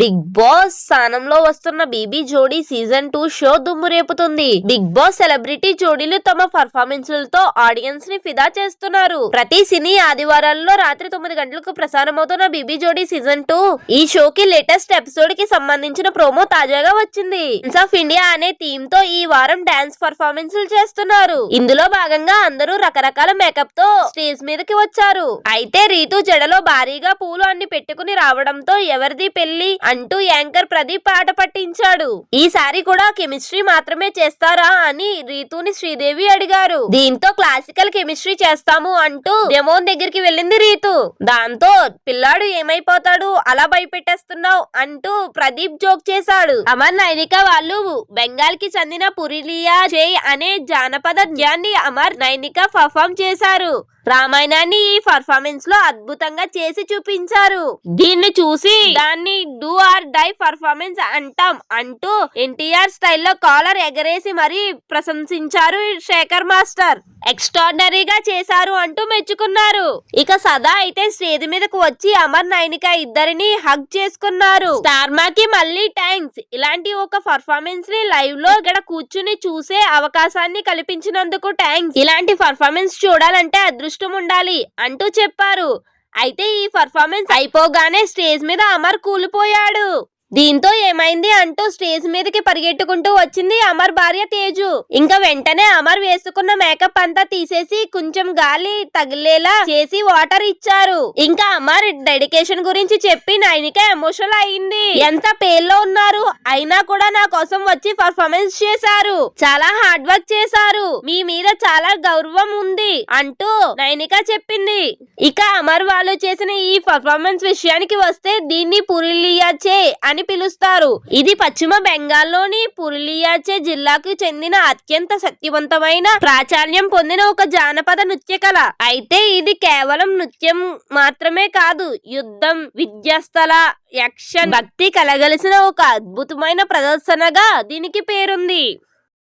Big boss స్థానంలో వస్తున్న BB జోడీ సీజన్ 2 షో దుమ్ము రేపుతుంది. బిగ్ బాస్ సెలబ్రిటీ జోడీలు తమ పర్ఫార్మెన్స్లతో ఆడియన్స్ ని ఫిదా చేస్తున్నారు. ప్రతి సినీ ఆదివారాల్లో రాత్రి 9 గంటలకు ప్రసారమవుతున్న బీబీ జోడీ సీజన్ 2 ఈ షోకి లేటెస్ట్ ఎపిసోడ్ కి సంబంధించిన ప్రోమో తాజాగా వచ్చింది. డాన్స్ ఆఫ్ ఇండియా అనే థీమ్ తో ఈ వారం డాన్స్ పర్ఫార్మెన్స్లు చేస్తున్నారు. ఇందులో భాగంగా అందరూ రకరకాల మేకప్ తో స్టేజ్ మీదకి వచ్చారు. అయితే రీతు జడలో భారీగా పూలు అన్ని పెట్టుకుని రావడంతో ఎవరిది పెళ్లి అంటూ యాంకర్ ప్రదీప్ పాట పట్టించాడు. ఈసారి కూడా కెమిస్ట్రీ మాత్రమే చేస్తారా అని రీతుని శ్రీదేవి అడిగారు. దీంతో క్లాసికల్ కెమిస్ట్రీ చేస్తాము అంటూ డెమోన్ దగ్గరికి వెళ్ళింది రీతు. దాంతో పిల్లాడు ఏమైపోతాడు అలా భయపెట్టేస్తున్నావు అంటూ ప్రదీప్ జోక్ చేశాడు. అమర్ నైనిక వాళ్ళు బెంగాల్ కి చెందిన పురిలియా చేయి అనే జానపద నృత్యాన్ని అమర్ నైనిక పర్ఫామ్ చేశారు. రామాయణాన్ని ఈ పర్ఫార్మెన్స్ లో అద్భుతంగా చేసి చూపించారు. దీన్ని చూసి దాన్ని డూ ఆర్ డై పర్ఫార్మెన్స్ అంటాం అంటూ ఎన్టీఆర్ స్టైల్లో కాలర్ ఎగరేసి మరీ ప్రశంసించారు శేఖర్ మాస్టర్. ఎక్స్ట్రాడినరీగా చేశారు అంటూ మెచ్చుకున్నారు. ఇక సదా అయితే స్టేజ్ మీదకు వచ్చి అమర్ నైనిక ఇద్దరిని హగ్ చేసుకున్నారు. స్టార్మాకి మళ్ళీ థ్యాంక్స్. ఇలాంటి ఒక పర్ఫార్మెన్స్ ని లైవ్ లో ఇక్కడ కూర్చుని చూసే అవకాశాన్ని కల్పించినందుకు థ్యాంక్స్. ఇలాంటి పర్ఫార్మెన్స్ చూడాలంటే అదృష్టం ఉండాలి అంటూ చెప్పారు. అయితే ఈ పర్ఫార్మెన్స్ అయిపోగానే స్టేజ్ మీద అమర్ కూలిపోయాడు. దీంతో ఏమైంది అంటూ స్టేజ్ మీదకి పరిగెట్టుకుంటూ వచ్చింది అమర్ భార్య తేజు. ఇంకా వెంటనే అమర్ వేసుకున్న మేకప్ అంతా తీసేసి కొంచెం గాలి తగిలేలా చేసి వాటర్ ఇచ్చారు. ఇంకా అమర్ డెడికేషన్ గురించి చెప్పి నైనిక ఎమోషనల్ అయింది. ఎంత పేర్లో ఉన్నారు అయినా కూడా నా కోసం వచ్చి పర్ఫార్మెన్స్ చేశారు. చాలా హార్డ్ వర్క్ చేశారు. మీ మీద చాలా గౌరవం ఉంది అంటూ నైనిక చెప్పింది. ఇక అమర్ వాళ్ళు చేసిన ఈ పర్ఫార్మెన్స్ విషయానికి వస్తే దీన్ని పురిలియాచే అని పిలుస్తారు. ఇది పశ్చిమ బెంగాల్లోని పురులియాచే జిల్లాకు చెందిన అత్యంత శక్తివంతమైన ప్రాచుర్యం పొందిన ఒక జానపద నృత్య కళ. అయితే ఇది కేవలం నృత్యం మాత్రమే కాదు, యుద్ధం, విద్యాస్థల, యాక్షన్, భక్తి కలగలిసిన ఒక అద్భుతమైన ప్రదర్శనగా దీనికి పేరుంది.